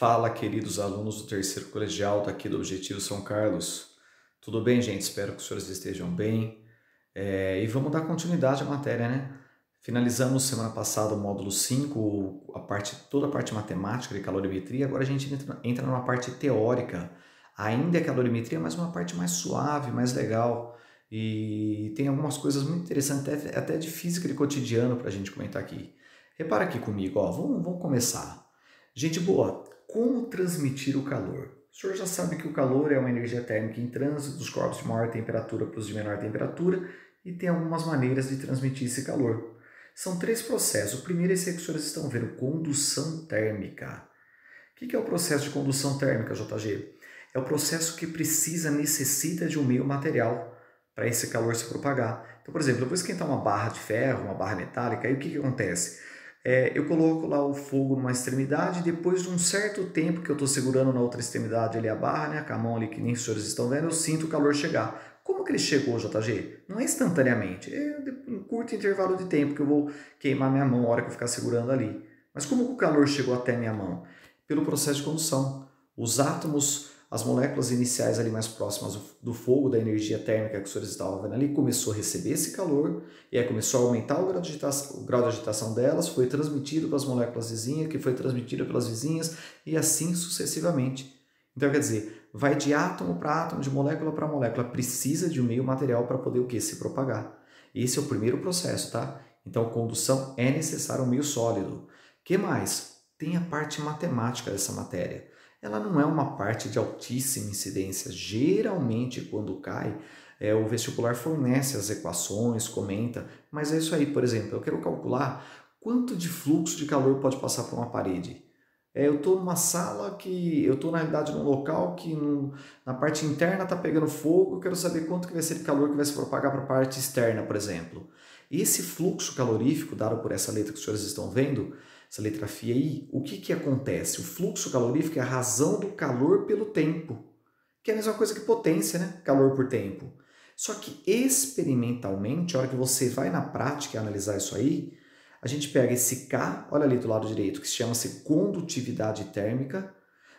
Fala, queridos alunos do terceiro colegial daqui do Objetivo São Carlos. Tudo bem, gente? Espero que os senhores estejam bem. E vamos dar continuidade à matéria, né? Finalizamos semana passada o módulo 5, toda a parte matemática de calorimetria. Agora a gente entra numa parte teórica. Ainda é calorimetria, mas uma parte mais suave, mais legal. E tem algumas coisas muito interessantes, até de física de cotidiano para a gente comentar aqui. Repara aqui comigo, ó. Vamos começar. Gente boa, como transmitir o calor? O senhor já sabe que o calor é uma energia térmica em trânsito dos corpos de maior temperatura para os de menor temperatura e tem algumas maneiras de transmitir esse calor. São três processos. O primeiro é esse que os senhores estão vendo, condução térmica. O que é o processo de condução térmica, JG? É o processo que necessita de um meio material para esse calor se propagar. Então, por exemplo, eu vou esquentar uma barra de ferro, uma barra metálica, e o que acontece? Eu coloco lá o fogo numa extremidade e depois de um certo tempo que eu estou segurando na outra extremidade ali a barra, né, com a mão ali que nem os senhores estão vendo, eu sinto o calor chegar. Como que ele chegou, JG? Não é instantaneamente, é um curto intervalo de tempo que eu vou queimar minha mão na hora que eu ficar segurando ali. Mas como que o calor chegou até minha mão? Pelo processo de condução. Os átomos, as moléculas iniciais ali mais próximas do fogo, da energia térmica que os senhores estavam vendo ali, começou a receber esse calor e aí começou a aumentar o grau de agitação delas, foi transmitido para as moléculas vizinhas, que foi transmitido pelas vizinhas e assim sucessivamente. Então, quer dizer, vai de átomo para átomo, de molécula para molécula, precisa de um meio material para poder o quê? Se propagar. Esse é o primeiro processo, tá? Então, condução é necessário um meio sólido. O que mais? Tem a parte matemática dessa matéria. Ela não é uma parte de altíssima incidência. Geralmente, quando cai, o vestibular fornece as equações, comenta, mas é isso aí, por exemplo, eu quero calcular quanto de fluxo de calor pode passar por uma parede. Eu estou numa sala eu estou na realidade num local que na parte interna está pegando fogo, eu quero saber quanto que vai ser de calor que vai se propagar para a parte externa, por exemplo. Esse fluxo calorífico, dado por essa letra que os senhores estão vendo, essa letra FI, o que acontece? O fluxo calorífico é a razão do calor pelo tempo, que é a mesma coisa que potência, né? Calor por tempo. Só que experimentalmente, a hora que você vai na prática analisar isso aí, a gente pega esse K, olha ali do lado direito, que chama-se condutividade térmica,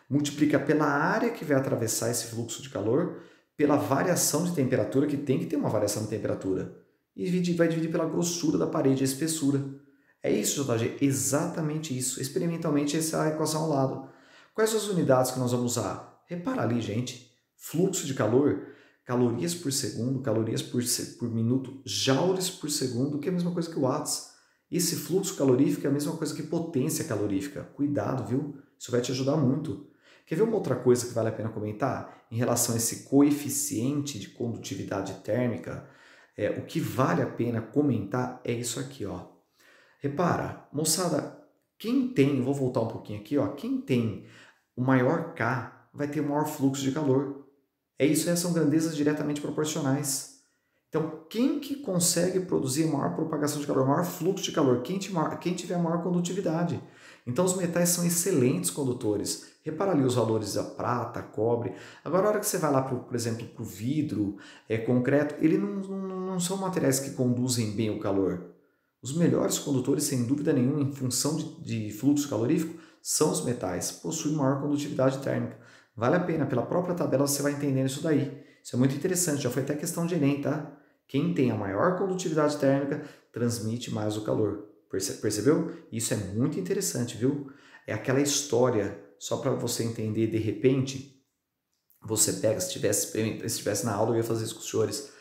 multiplica pela área que vai atravessar esse fluxo de calor, pela variação de temperatura, que tem que ter uma variação de temperatura, e vai dividir pela grossura da parede, a espessura. É isso, JG, exatamente isso. Experimentalmente, essa é a equação ao lado. Quais as unidades que nós vamos usar? Repara ali, gente. Fluxo de calor, calorias por segundo, calorias por minuto, joules por segundo, que é a mesma coisa que watts. Esse fluxo calorífico é a mesma coisa que potência calorífica. Cuidado, viu? Isso vai te ajudar muito. Quer ver uma outra coisa que vale a pena comentar? Em relação a esse coeficiente de condutividade térmica, o que vale a pena comentar é isso aqui, ó. Repara, moçada, vou voltar um pouquinho aqui, ó, quem tem o maior K vai ter o maior fluxo de calor. Essas são grandezas diretamente proporcionais. Então, quem que consegue produzir maior propagação de calor, maior fluxo de calor? Quem tiver maior condutividade. Então, os metais são excelentes condutores. Repara ali os valores da prata, cobre. Agora, a hora que você vai lá, por exemplo, para o vidro, concreto, ele não são materiais que conduzem bem o calor. Os melhores condutores, sem dúvida nenhuma, em função de fluxo calorífico, são os metais, possuem maior condutividade térmica. Vale a pena, pela própria tabela você vai entendendo isso daí. Isso é muito interessante, já foi até questão de Enem, tá? Quem tem a maior condutividade térmica transmite mais o calor. Percebeu? Isso é muito interessante, viu? É aquela história, só para você entender, de repente, você pega, se estivesse na aula, eu ia fazer isso com os senhores.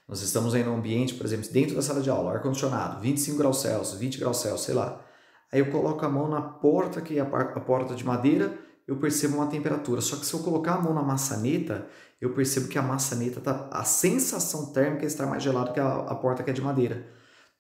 Nós estamos aí num ambiente, por exemplo, dentro da sala de aula, ar-condicionado, 25 graus Celsius, 20 graus Celsius, sei lá. Aí eu coloco a mão na porta, que é a porta de madeira, eu percebo uma temperatura. Só que se eu colocar a mão na maçaneta, eu percebo que a maçaneta a sensação térmica está mais gelada que a porta que é de madeira.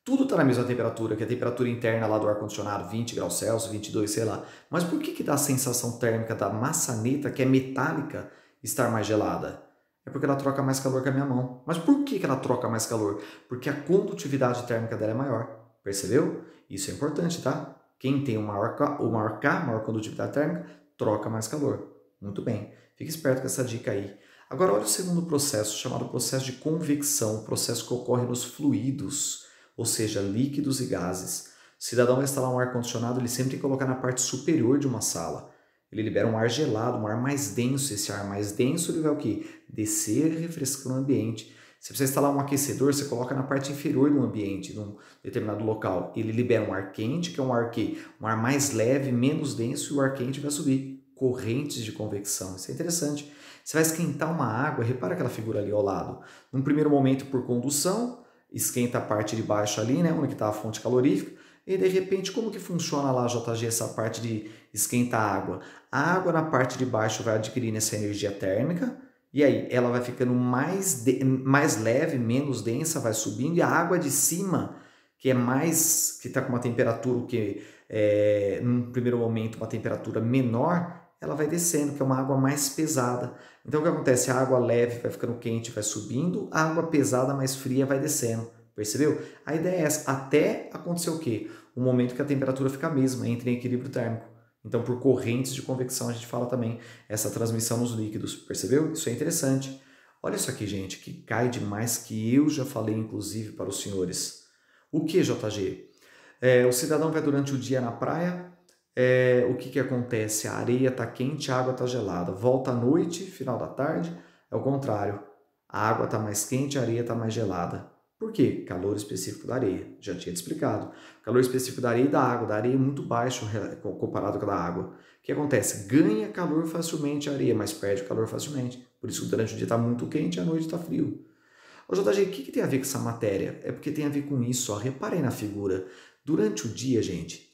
Tudo está na mesma temperatura, que a temperatura interna lá do ar-condicionado, 20 graus Celsius, 22, sei lá. Mas por que dá a sensação térmica da maçaneta, que é metálica, estar mais gelada? É porque ela troca mais calor que a minha mão. Mas por que ela troca mais calor? Porque a condutividade térmica dela é maior. Percebeu? Isso é importante, tá? Quem tem o maior K, maior condutividade térmica, troca mais calor. Muito bem. Fique esperto com essa dica aí. Agora, olha o segundo processo, chamado processo de convecção, processo que ocorre nos fluidos, ou seja, líquidos e gases. O cidadão vai instalar um ar-condicionado, ele sempre tem que colocar na parte superior de uma sala. Ele libera um ar gelado, um ar mais denso. Esse ar mais denso ele vai o quê? Descer e refrescar o ambiente. Se você instalar um aquecedor, você coloca na parte inferior do ambiente, num determinado local. Ele libera um ar quente, que é um ar que, um ar mais leve, menos denso, e o ar quente vai subir. Correntes de convecção. Isso é interessante. Você vai esquentar uma água, repara aquela figura ali ao lado. Num primeiro momento, por condução, esquenta a parte de baixo ali, né, onde está a fonte calorífica. E de repente, como que funciona lá, JG, essa parte de esquentar a água? A água na parte de baixo vai adquirindo essa energia térmica, e aí ela vai ficando mais leve, menos densa, vai subindo, e a água de cima, que está com uma temperatura que num primeiro momento uma temperatura menor, ela vai descendo, que é uma água mais pesada. Então o que acontece? A água leve vai ficando quente, vai subindo, a água pesada, mais fria, vai descendo. Percebeu? A ideia é essa, até acontecer o quê? O momento que a temperatura fica a mesma, entra em equilíbrio térmico. Então, por correntes de convecção, a gente fala também essa transmissão nos líquidos. Percebeu? Isso é interessante. Olha isso aqui, gente, que cai demais, que eu já falei, inclusive, para os senhores. O que, JG? O cidadão vai durante o dia na praia, o que acontece? A areia está quente, a água está gelada. Volta à noite, final da tarde, é o contrário. A água está mais quente, a areia está mais gelada. Por quê? Calor específico da areia. Já tinha te explicado. calor específico da areia e da água. Da areia é muito baixo comparado com a da água. O que acontece? Ganha calor facilmente a areia, mas perde calor facilmente. Por isso que durante o dia está muito quente e à noite está frio. Ô JG, o que tem a ver com essa matéria? É porque tem a ver com isso. Ó. Reparem na figura. Durante o dia, gente,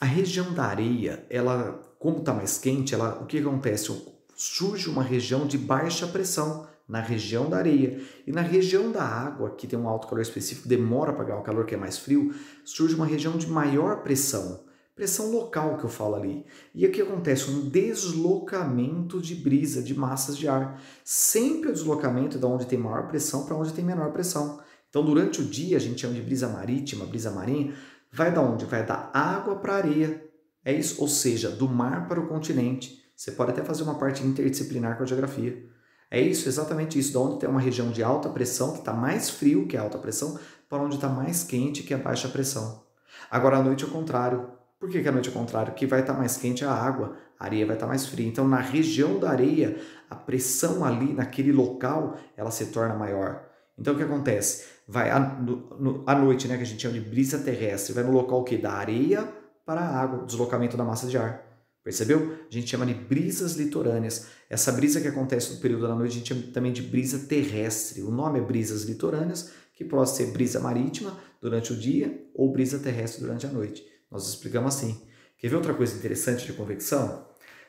a região da areia, ela, como está mais quente, o que acontece? Surge uma região de baixa pressão na região da areia. E na região da água, que tem um alto calor específico, demora para ganhar o calor que é mais frio, surge uma região de maior pressão. Pressão local que eu falo ali. E o que acontece? Um deslocamento de brisa, de massas de ar. Sempre o deslocamento é de onde tem maior pressão para onde tem menor pressão. Então, durante o dia, a gente chama de brisa marítima, brisa marinha, vai da onde? Vai da água para a areia. É isso, ou seja, do mar para o continente. Você pode até fazer uma parte interdisciplinar com a geografia. É isso, exatamente isso, de onde tem uma região de alta pressão, que está mais frio, que é alta pressão, para onde está mais quente, que é baixa pressão. Agora, à noite é o contrário. Por que a noite é o contrário? Que vai estar mais quente a água, a areia vai estar mais fria. Então, na região da areia, a pressão ali, naquele local, ela se torna maior. Então, o que acontece? Vai à noite, né, que a gente chama de brisa terrestre, vai no local que da areia para a água, deslocamento da massa de ar. Percebeu? A gente chama de brisas litorâneas. Essa brisa que acontece no período da noite, a gente chama também de brisa terrestre. O nome é brisas litorâneas, que pode ser brisa marítima durante o dia ou brisa terrestre durante a noite. Nós explicamos assim. Quer ver outra coisa interessante de convecção?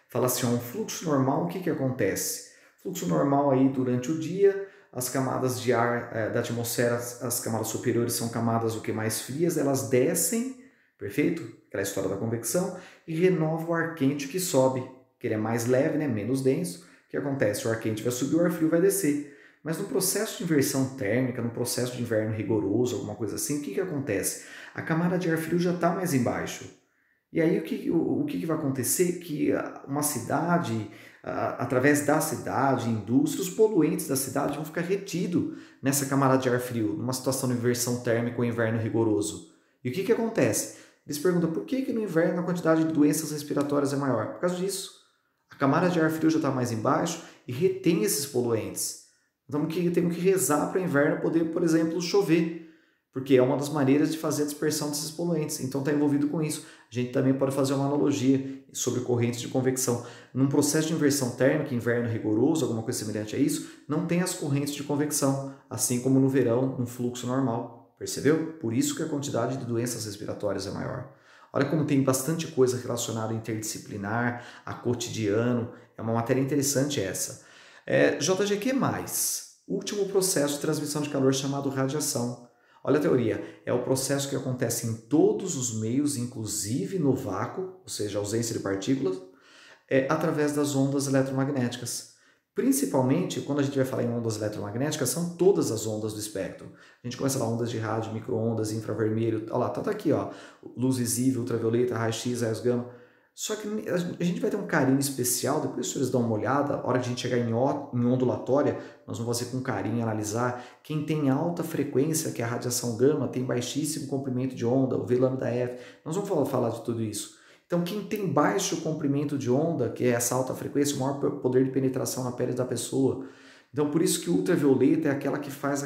Fala assim, um fluxo normal, o que acontece? Fluxo normal aí durante o dia, as camadas de ar da atmosfera, as camadas superiores são camadas o que mais frias, elas descem, perfeito? Aquela história da convecção, e renova o ar quente que sobe, que ele é mais leve, né? Menos denso. O que acontece? O ar quente vai subir, o ar frio vai descer. Mas no processo de inversão térmica, no processo de inverno rigoroso, alguma coisa assim, o que acontece? A camada de ar frio já está mais embaixo. E aí o que vai acontecer? Que uma cidade, através da cidade, indústria, os poluentes da cidade vão ficar retidos nessa camada de ar frio, numa situação de inversão térmica ou inverno rigoroso. E o que acontece? Eles perguntam por que no inverno a quantidade de doenças respiratórias é maior? Por causa disso. A camada de ar frio já está mais embaixo e retém esses poluentes. Então temos que rezar para o inverno poder, por exemplo, chover, porque é uma das maneiras de fazer a dispersão desses poluentes. Então está envolvido com isso. A gente também pode fazer uma analogia sobre correntes de convecção. Num processo de inversão térmica, inverno rigoroso, alguma coisa semelhante a isso, não tem as correntes de convecção, assim como no verão, num fluxo normal. Percebeu? Por isso que a quantidade de doenças respiratórias é maior. Olha como tem bastante coisa relacionada a interdisciplinar, a cotidiano. É uma matéria interessante essa. JG, que mais? Último processo de transmissão de calor chamado radiação. Olha a teoria. É o processo que acontece em todos os meios, inclusive no vácuo, ou seja, ausência de partículas, através das ondas eletromagnéticas. Principalmente, quando a gente vai falar em ondas eletromagnéticas, são todas as ondas do espectro. A gente começa lá, ondas de rádio, micro-ondas, infravermelho, olha lá, tá aqui, ó, luz visível, ultravioleta, raio-x, raios gama. Só que a gente vai ter um carinho especial, depois os senhores dão uma olhada, a hora que a gente chegar em ondulatória, nós vamos fazer com carinho, analisar. Quem tem alta frequência, que é a radiação gama, tem baixíssimo comprimento de onda, o V lambda F. Nós vamos falar de tudo isso. Então, quem tem baixo comprimento de onda, que é essa alta frequência, o maior poder de penetração na pele da pessoa. Então, por isso que o ultravioleta é aquela que faz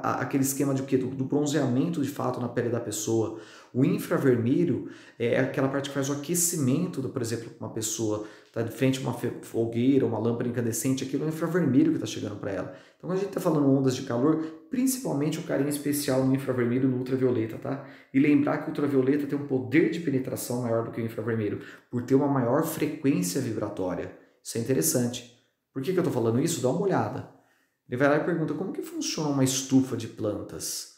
aquele esquema de quê? Do bronzeamento de fato na pele da pessoa. O infravermelho é aquela parte que faz o aquecimento, por exemplo, uma pessoa está de frente a uma fogueira, uma lâmpada incandescente, aquilo é o infravermelho que está chegando para ela. Então, quando a gente está falando ondas de calor, principalmente um carinho especial no infravermelho e no ultravioleta, tá? E lembrar que o ultravioleta tem um poder de penetração maior do que o infravermelho, por ter uma maior frequência vibratória. Isso é interessante. Por que eu estou falando isso? Dá uma olhada. Ele vai lá e pergunta como que funciona uma estufa de plantas.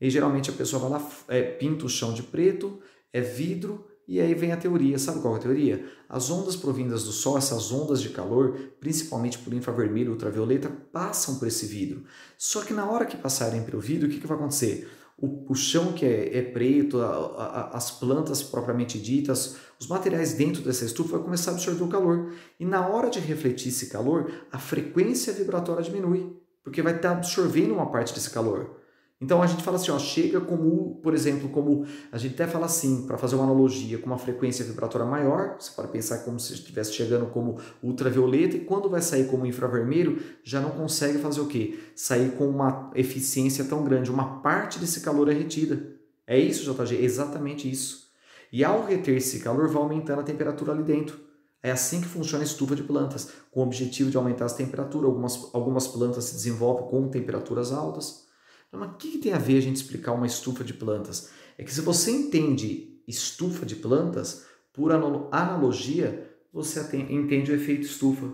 E geralmente a pessoa vai lá, pinta o chão de preto, é vidro, e aí vem a teoria. Sabe qual é a teoria? As ondas provindas do Sol, essas ondas de calor, principalmente por infravermelho e ultravioleta, passam por esse vidro. Só que na hora que passarem pelo vidro, o que vai acontecer? O chão que é preto, as plantas propriamente ditas, os materiais dentro dessa estufa vai começar a absorver o calor. E na hora de refletir esse calor, a frequência vibratória diminui, porque vai estar absorvendo uma parte desse calor. Então a gente fala assim, ó, chega como, por exemplo, como a gente até fala assim, para fazer uma analogia com uma frequência vibratória maior, você pode pensar como se estivesse chegando como ultravioleta, e quando vai sair como infravermelho, já não consegue fazer o quê? Sair com uma eficiência tão grande, uma parte desse calor é retida. É isso, JG? É exatamente isso. E ao reter esse calor, vai aumentando a temperatura ali dentro. É assim que funciona a estufa de plantas, com o objetivo de aumentar as temperaturas. Algumas plantas se desenvolvem com temperaturas altas. Mas o que tem a ver a gente explicar uma estufa de plantas? É que se você entende estufa de plantas, por analogia, você entende o efeito estufa.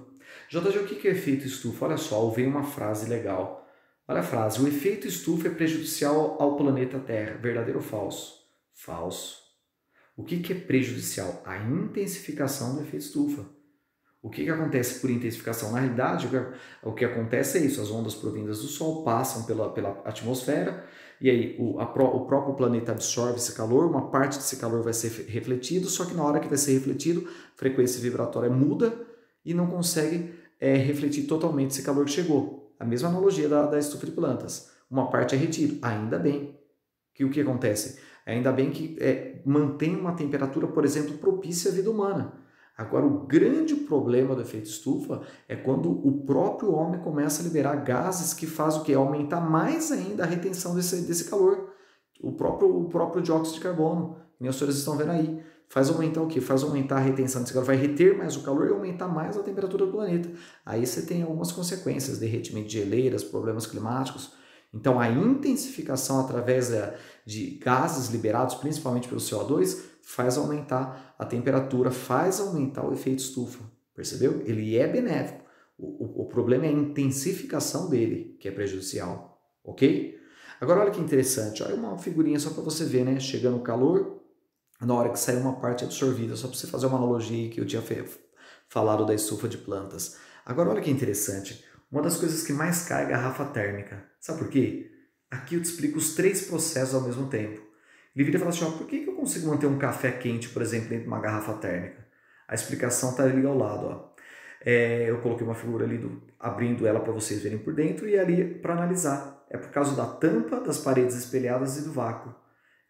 JG, o que é efeito estufa? Olha só, veio uma frase legal. Olha a frase, o efeito estufa é prejudicial ao planeta Terra. Verdadeiro ou falso? Falso. O que é prejudicial? A intensificação do efeito estufa. O que acontece por intensificação? Na realidade, o que acontece é isso, as ondas provindas do Sol passam pela atmosfera e aí o próprio planeta absorve esse calor, uma parte desse calor vai ser refletido, só que na hora que vai ser refletido, a frequência vibratória muda e não consegue refletir totalmente esse calor que chegou. A mesma analogia da estufa de plantas. Uma parte é retido, ainda bem. Que o que acontece? Ainda bem que mantém uma temperatura, por exemplo, propícia à vida humana. Agora, o grande problema do efeito estufa é quando o próprio homem começa a liberar gases que fazem o quê? Aumentar mais ainda a retenção desse calor. O próprio dióxido de carbono, que os senhores estão vendo aí. Faz aumentar o quê? Faz aumentar a retenção desse calor, vai reter mais o calor e aumentar mais a temperatura do planeta. Aí você tem algumas consequências, derretimento de geleiras, problemas climáticos. Então, a intensificação através de gases liberados, principalmente pelo CO2, faz aumentar a temperatura, faz aumentar o efeito estufa. Percebeu? Ele é benéfico. O problema é a intensificação dele, que é prejudicial. Ok? Agora, olha que interessante. Olha uma figurinha só para você ver, né? Chegando o calor, na hora que sai uma parte absorvida. Só para você fazer uma analogia aí que eu tinha falado da estufa de plantas. Agora, olha que interessante. Uma das coisas que mais cai é a garrafa térmica. Sabe por quê? Aqui eu te explico os 3 processos ao mesmo tempo. Ele vira e fala assim, ó, por que eu consigo manter um café quente, por exemplo, dentro de uma garrafa térmica? A explicação está ali ao lado. Ó. Eu coloquei uma figura ali abrindo ela para vocês verem por dentro e ali para analisar. É por causa da tampa, das paredes espelhadas e do vácuo.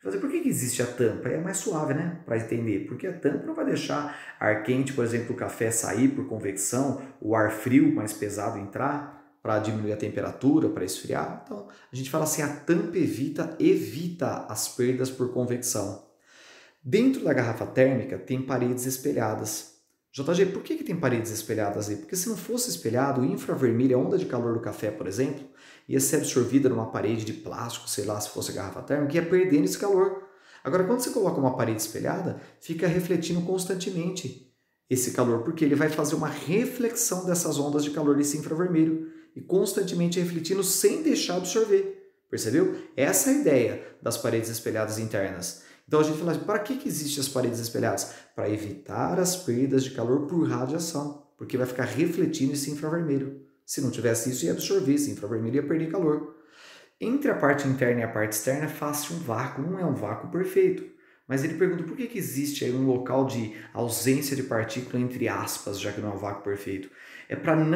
Por que existe a tampa? É mais suave, né? Para entender. Porque a tampa não vai deixar ar quente, por exemplo, o café sair por convecção, o ar frio mais pesado entrar para diminuir a temperatura, para esfriar. Então, a gente fala assim, a tampa evita as perdas por convecção. Dentro da garrafa térmica tem paredes espelhadas. JG, por que tem paredes espelhadas aí? Porque se não fosse espelhado, o infravermelho, a onda de calor do café, por exemplo, ia ser absorvida numa parede de plástico, sei lá, se fosse a garrafa térmica, ia perdendo esse calor. Agora, quando você coloca uma parede espelhada, fica refletindo constantemente esse calor, porque ele vai fazer uma reflexão dessas ondas de calor desse infravermelho e constantemente refletindo sem deixar absorver. Percebeu? Essa é a ideia das paredes espelhadas internas. Então a gente fala, para que existem as paredes espelhadas? Para evitar as perdas de calor por radiação, porque vai ficar refletindo esse infravermelho. Se não tivesse isso, ia absorver esse infravermelho e ia perder calor. Entre a parte interna e a parte externa é fácil um vácuo, não é um vácuo perfeito. Mas ele pergunta por que existe aí um local de ausência de partícula, entre aspas, já que não é um vácuo perfeito.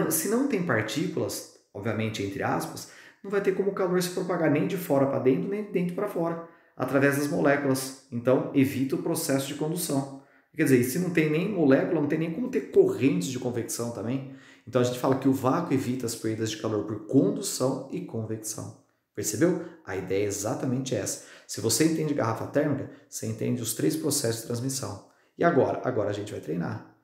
Se não tem partículas, obviamente entre aspas, não vai ter como o calor se propagar nem de fora para dentro, nem de dentro para fora, através das moléculas. Então, evita o processo de condução. Quer dizer, e se não tem nem molécula, não tem nem como ter correntes de convecção também. Então a gente fala que o vácuo evita as perdas de calor por condução e convecção. Percebeu? A ideia é exatamente essa. Se você entende garrafa térmica, você entende os 3 processos de transmissão. E agora? Agora a gente vai treinar.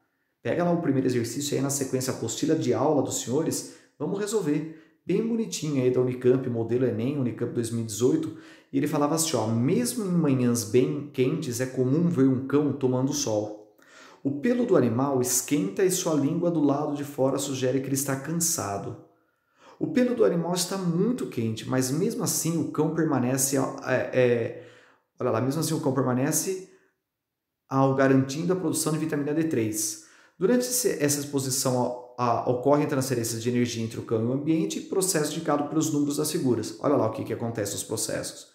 Pega lá o primeiro exercício aí na sequência apostila de aula dos senhores, vamos resolver. Bem bonitinho aí da Unicamp, modelo Enem, Unicamp 2018, e ele falava assim, ó, mesmo em manhãs bem quentes é comum ver um cão tomando sol. O pelo do animal esquenta e sua língua do lado de fora sugere que ele está cansado. O pelo do animal está muito quente, mas mesmo assim o cão permanece, olha lá, mesmo assim o cão permanece ao garantindo a produção de vitamina D3. Durante essa exposição ocorrem transferências de energia entre o cão e o ambiente, processo indicado pelos números das figuras. Olha lá o que acontece nos processos.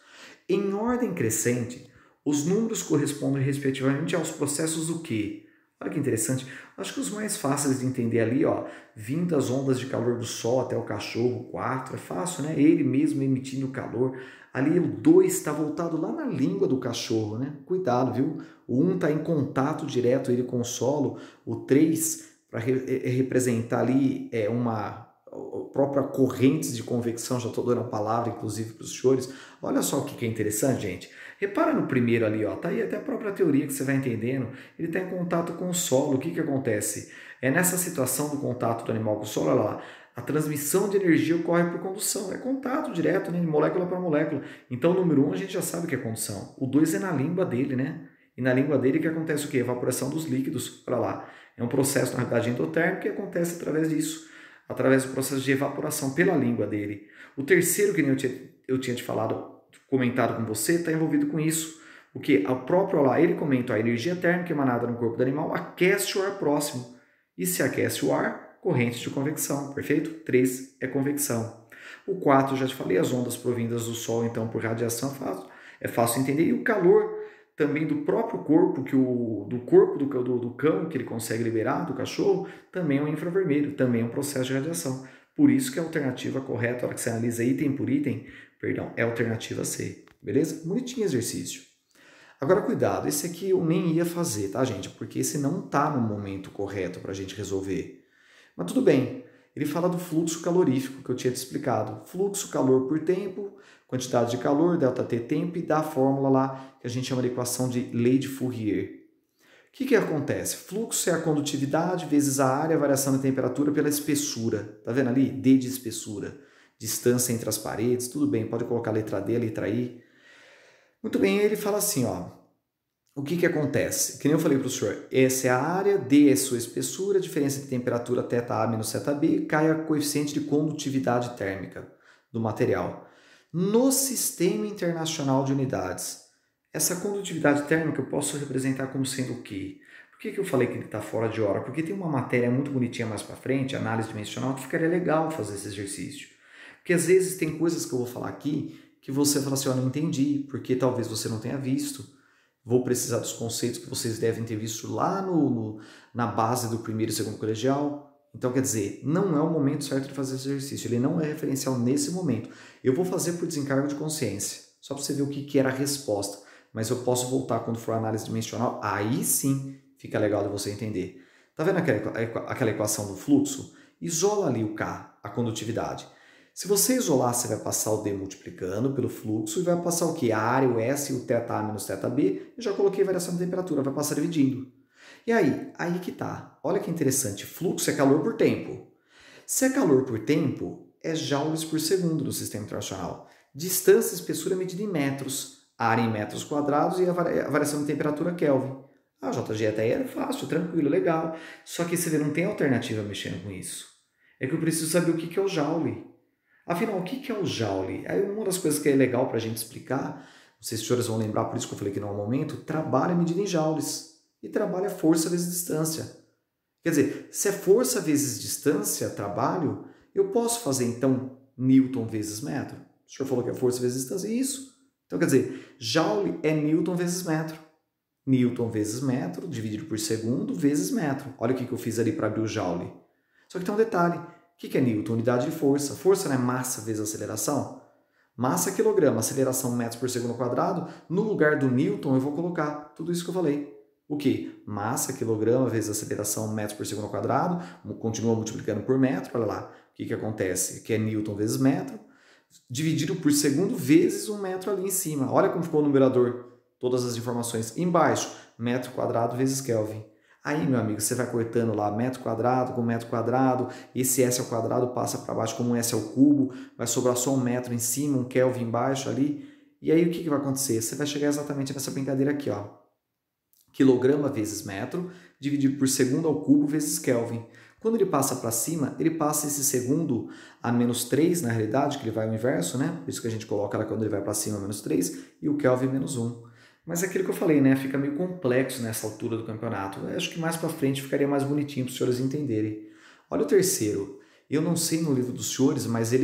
Em ordem crescente, os números correspondem respectivamente aos processos do quê? Olha que interessante. Acho que os mais fáceis de entender ali, ó, vindo as ondas de calor do Sol até o cachorro, 4, é fácil, né? Ele mesmo emitindo calor. Ali o 2 está voltado lá na língua do cachorro, né? Cuidado, viu? O 1 está em contato direto ele com o solo, o 3 para representar ali uma própria correntes de convecção, já estou dando a palavra inclusive para os senhores. Olha só o que é interessante, gente. Repara no primeiro ali, ó, tá aí até a própria teoria que você vai entendendo. Ele está em contato com o solo. O que acontece? É nessa situação do contato do animal com o solo, olha lá, a transmissão de energia ocorre por condução. É contato direto, né, de molécula para molécula. Então, o número 1 a gente já sabe que é condução. O 2 é na língua dele, né? E na língua dele que acontece o quê? Evaporação dos líquidos. Olha lá. É um processo, na realidade, endotérmico que acontece através disso. Através do processo de evaporação pela língua dele. O terceiro, que nem eu tinha te falado, comentado com você, está envolvido com isso. O que? O próprio lá, ele comenta, a energia térmica emanada no corpo do animal aquece o ar próximo. E se aquece o ar, corrente de convecção, perfeito? 3 é convecção. O 4, já te falei, as ondas provindas do Sol, então, por radiação, é fácil entender. E o calor também do próprio corpo, do corpo do cão, que ele consegue liberar, do cachorro, também é um infravermelho, também é um processo de radiação. Por isso que a alternativa correta, a hora que você analisa item por item, é a alternativa C, beleza? Bonitinho exercício. Agora, cuidado, esse aqui eu nem ia fazer, tá, gente? Porque esse não está no momento correto para a gente resolver. Mas tudo bem, ele fala do fluxo calorífico que eu tinha te explicado. Fluxo, calor por tempo, quantidade de calor, ΔT tempo, e dá a fórmula lá que a gente chama de equação de lei de Fourier. O que acontece? Fluxo é a condutividade vezes a área, a variação de temperatura pela espessura. Tá vendo ali? D de espessura. Distância entre as paredes, tudo bem, pode colocar a letra D, a letra I. Muito bem, ele fala assim, ó. O que acontece? Que nem eu falei para o senhor, essa é a área, D é sua espessura, diferença de temperatura θA menos θB, cai a coeficiente de condutividade térmica do material. No Sistema Internacional de Unidades, essa condutividade térmica eu posso representar como sendo o quê? Por que eu falei que ele está fora de hora? Porque tem uma matéria muito bonitinha mais para frente, análise dimensional, que ficaria legal fazer esse exercício. Porque às vezes tem coisas que eu vou falar aqui que você fala assim, eu não entendi, porque talvez você não tenha visto. Vou precisar dos conceitos que vocês devem ter visto lá na base do primeiro e segundo colegial. Então, quer dizer, não é o momento certo de fazer esse exercício. Ele não é referencial nesse momento. Eu vou fazer por desencargo de consciência, só para você ver o que era a resposta. Mas eu posso voltar quando for a análise dimensional. Aí sim fica legal de você entender. Tá vendo aquela equação do fluxo? Isola ali o K, a condutividade. Se você isolar, você vai passar o D multiplicando pelo fluxo e vai passar o quê? A área, o S, o θA menos θB. Eu já coloquei variação de temperatura, vai passar dividindo. E aí que tá. Olha que interessante. Fluxo é calor por tempo. Se é calor por tempo, é joules por segundo no sistema internacional. Distância e espessura medida em metros. Área em metros quadrados e a variação de temperatura Kelvin. A JG até aí é fácil, tranquilo, legal. Só que você vê, não tem alternativa mexendo com isso. É que eu preciso saber o que é o joule. Afinal, o que é o joule? Aí uma das coisas que é legal para a gente explicar, não sei se os senhores vão lembrar, por isso que eu falei que não é o momento, trabalho é medida em joules. E trabalho é força vezes distância. Quer dizer, se é força vezes distância, trabalho, eu posso fazer então Newton vezes metro? O senhor falou que é força vezes distância? Isso. Então, quer dizer, joule é Newton vezes metro. Newton vezes metro, dividido por segundo, vezes metro. Olha o que eu fiz ali para abrir o joule. Só que tem um detalhe. O que é Newton? Unidade de força. Força não é massa vezes aceleração? Massa quilograma, aceleração metros por segundo quadrado. No lugar do Newton eu vou colocar tudo isso que eu falei. O que? Massa, quilograma, vezes aceleração, metros por segundo ao quadrado, continua multiplicando por metro, olha lá. O que acontece? Que é Newton vezes metro, dividido por segundo vezes um metro ali em cima. Olha como ficou o numerador, todas as informações. Embaixo, metro quadrado vezes Kelvin. Aí, meu amigo, você vai cortando lá metro quadrado com metro quadrado, esse S ao quadrado passa para baixo como um S ao cubo, vai sobrar só um metro em cima, um Kelvin embaixo ali. E aí o que vai acontecer? Você vai chegar exatamente nessa brincadeira aqui, ó. Quilograma vezes metro, dividido por segundo ao cubo vezes Kelvin. Quando ele passa para cima, ele passa esse segundo a menos 3, na realidade, que ele vai ao inverso, né? Por isso que a gente coloca lá quando ele vai para cima, menos 3, e o Kelvin menos 1. Mas é aquilo que eu falei, né? Fica meio complexo nessa altura do campeonato. Eu acho que mais para frente ficaria mais bonitinho para os senhores entenderem. Olha o terceiro. Eu não sei no livro dos senhores, mas eu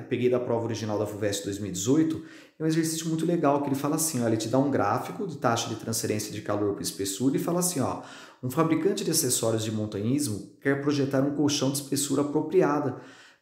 peguei da prova original da FUVEST 2018, é um exercício muito legal que ele fala assim, ó, ele te dá um gráfico de taxa de transferência de calor por espessura e fala assim, ó, um fabricante de acessórios de montanhismo quer projetar um colchão de espessura apropriada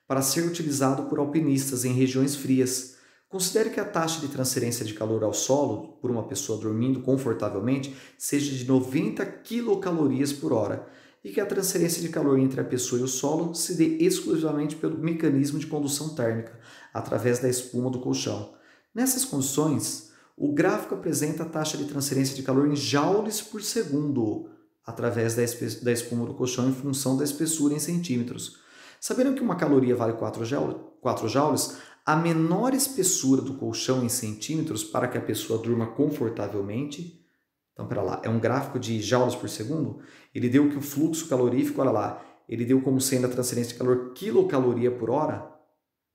para ser utilizado por alpinistas em regiões frias. Considere que a taxa de transferência de calor ao solo por uma pessoa dormindo confortavelmente seja de 90 quilocalorias por hora e que a transferência de calor entre a pessoa e o solo se dê exclusivamente pelo mecanismo de condução térmica, através da espuma do colchão. Nessas condições, o gráfico apresenta a taxa de transferência de calor em joules por segundo, através da espuma do colchão em função da espessura em centímetros. Sabendo que uma caloria vale 4 joules, a menor espessura do colchão em centímetros para que a pessoa durma confortavelmente. Então, pera lá, é um gráfico de joules por segundo? Ele deu que o fluxo calorífico, olha lá, ele deu como sendo a transferência de calor quilocaloria por hora.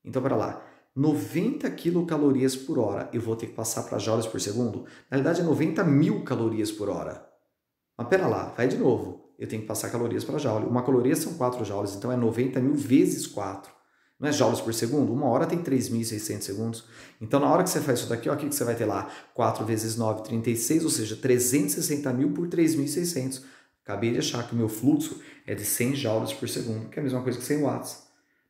Então, pera lá, 90 quilocalorias por hora, eu vou ter que passar para joules por segundo? Na realidade, é 90 mil calorias por hora. Mas pera lá, vai de novo. Eu tenho que passar calorias para joule. Uma caloria são 4 joules, então é 90 mil vezes 4. Não é joules por segundo? Uma hora tem 3.600 segundos. Então, na hora que você faz isso daqui, ó, o que você vai ter lá? 4 vezes 9, 36, ou seja, 360 mil por 3.600. Acabei de achar que o meu fluxo é de 100 joules por segundo, que é a mesma coisa que 100 watts.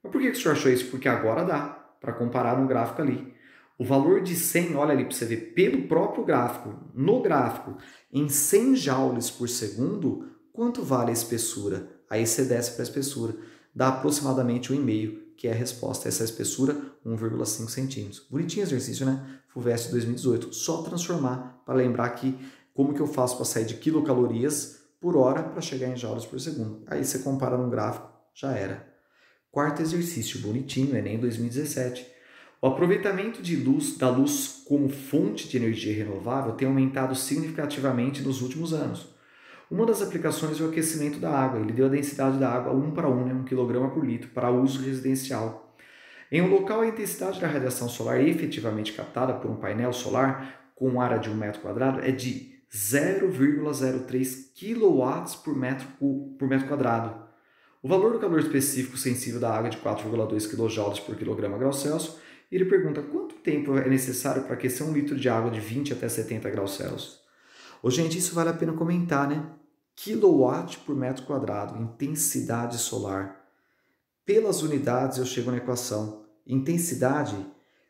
Mas por que o senhor achou isso? Porque agora dá para comparar no gráfico ali. O valor de 100, olha ali para você ver, pelo próprio gráfico, no gráfico, em 100 joules por segundo, quanto vale a espessura? Aí você desce para a espessura. Dá aproximadamente 1,5, que é a resposta a essa espessura, 1,5 centímetros. Bonitinho exercício, né? FUVEST 2018. Só transformar para lembrar que como que eu faço para sair de quilocalorias por hora para chegar em joules por segundo. Aí você compara no gráfico, já era. Quarto exercício, bonitinho, Enem 2017. O aproveitamento da luz como fonte de energia renovável tem aumentado significativamente nos últimos anos. Uma das aplicações é o aquecimento da água. Ele deu a densidade da água 1 para 1, né, 1 kg por litro, para uso residencial. Em um local, a intensidade da radiação solar efetivamente captada por um painel solar com área de 1 metro quadrado é de 0,03 kW por metro quadrado. O valor do calor específico sensível da água é de 4,2 kJ por quilograma grau Celsius. E ele pergunta quanto tempo é necessário para aquecer 1 litro de água de 20 até 70 graus Celsius. Ô, gente, isso vale a pena comentar, né? Quilowatt por metro quadrado, intensidade solar. Pelas unidades eu chego na equação. Intensidade,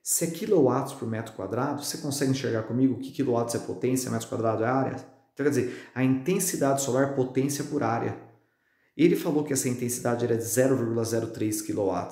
se é quilowatts por metro quadrado, você consegue enxergar comigo que quilowatts é potência, metro quadrado é área? Então quer dizer, a intensidade solar potência por área. Ele falou que essa intensidade era de 0,03 kW.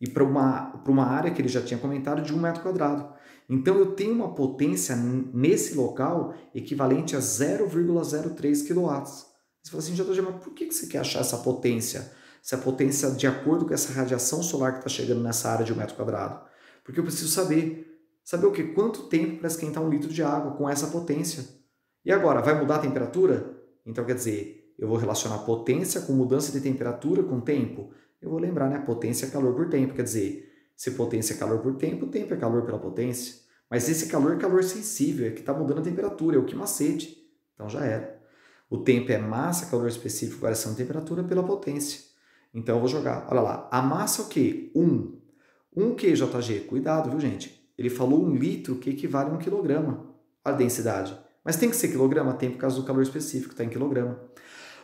E para uma área que ele já tinha comentado de 1 metro quadrado. Então eu tenho uma potência nesse local equivalente a 0,03 kW. Você fala assim, JG, mas por que você quer achar essa potência? Essa potência de acordo com essa radiação solar que está chegando nessa área de 1 metro quadrado. Porque eu preciso saber. Saber o quê? Quanto tempo para esquentar 1 litro de água com essa potência? E agora, vai mudar a temperatura? Então quer dizer, eu vou relacionar potência com mudança de temperatura com tempo? Eu vou lembrar, né? Potência é calor por tempo. Quer dizer, se potência é calor por tempo, o tempo é calor pela potência. Mas esse calor é calor sensível, é que está mudando a temperatura, é o que macete. Então já era. O tempo é massa, calor específico, variação de temperatura pela potência. Então eu vou jogar. Olha lá, a massa é o quê? 1. 1 o quê, JG? Cuidado, viu, gente? Ele falou 1 litro, que equivale a 1 quilograma. Olha a densidade. Mas tem que ser quilograma? Tem por causa do calor específico, está em quilograma.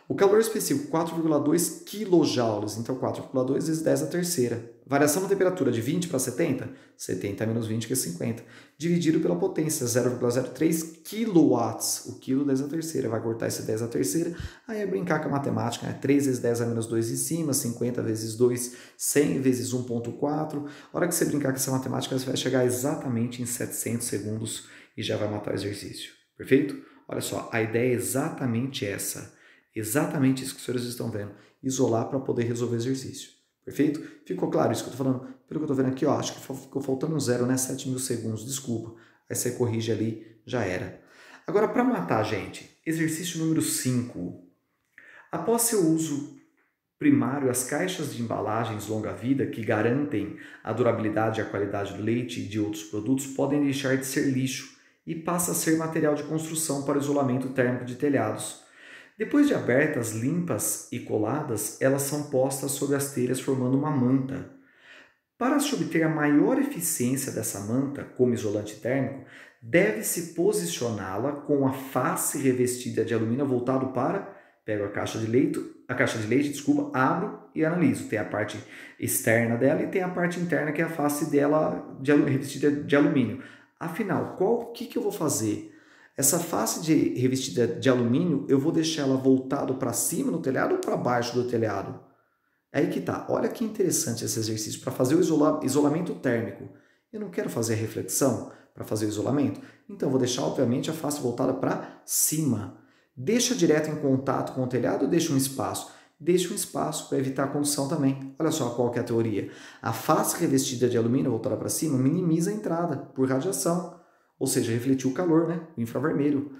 O calor específico, 4,2 kJ, então 4,2 vezes 10 a terceira. Variação da temperatura de 20 para 70, 70 menos 20 que é 50, dividido pela potência, 0,03 kW, o quilo 10 a terceira, vai cortar esse 10 a terceira, aí é brincar com a matemática, né? 3 vezes 10 a menos 2 em cima, 50 vezes 2, 100 vezes 1,4, a hora que você brincar com essa matemática, você vai chegar exatamente em 700 segundos e já vai matar o exercício, perfeito? Olha só, a ideia é exatamente essa. Exatamente isso que os senhores estão vendo. Isolar para poder resolver o exercício. Perfeito? Ficou claro isso que eu estou falando? Pelo que eu estou vendo aqui, ó, acho que ficou faltando um zero, né? 7.000 segundos, desculpa. Aí você corrige ali, já era. Agora, para matar, gente, exercício número 5. Após seu uso primário, as caixas de embalagens longa-vida que garantem a durabilidade e a qualidade do leite e de outros produtos podem deixar de ser lixo e passa a ser material de construção para o isolamento térmico de telhados. Depois de abertas, limpas e coladas, elas são postas sobre as telhas formando uma manta. Para se obter a maior eficiência dessa manta como isolante térmico, deve-se posicioná-la com a face revestida de alumínio voltado para, pego a caixa de leite, abro e analiso. Tem a parte externa dela e tem a parte interna que é a face dela revestida de alumínio. Afinal, o que eu vou fazer? Essa face revestida de alumínio, eu vou deixar ela voltado para cima no telhado ou para baixo do telhado? É aí que tá. Olha que interessante esse exercício. Para fazer o isolamento térmico, eu não quero fazer a reflexão para fazer o isolamento? Então, eu vou deixar, obviamente, a face voltada para cima. Deixa direto em contato com o telhado ou deixa um espaço? Deixa um espaço para evitar a condução também. Olha só qual que é a teoria. A face revestida de alumínio voltada para cima minimiza a entrada por radiação. Ou seja, refletir o calor, né? O infravermelho.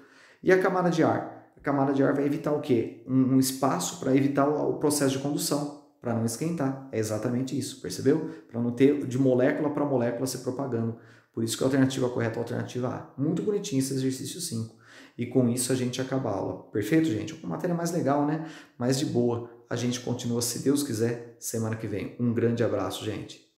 E a camada de ar? A camada de ar vai evitar o quê? Um espaço para evitar o processo de condução, para não esquentar. É exatamente isso, percebeu? Para não ter de molécula para molécula se propagando. Por isso que a alternativa correta é a alternativa A. Muito bonitinho esse exercício 5. E com isso a gente acaba a aula. Perfeito, gente? Uma matéria mais legal, né? Mais de boa. A gente continua, se Deus quiser, semana que vem. Um grande abraço, gente.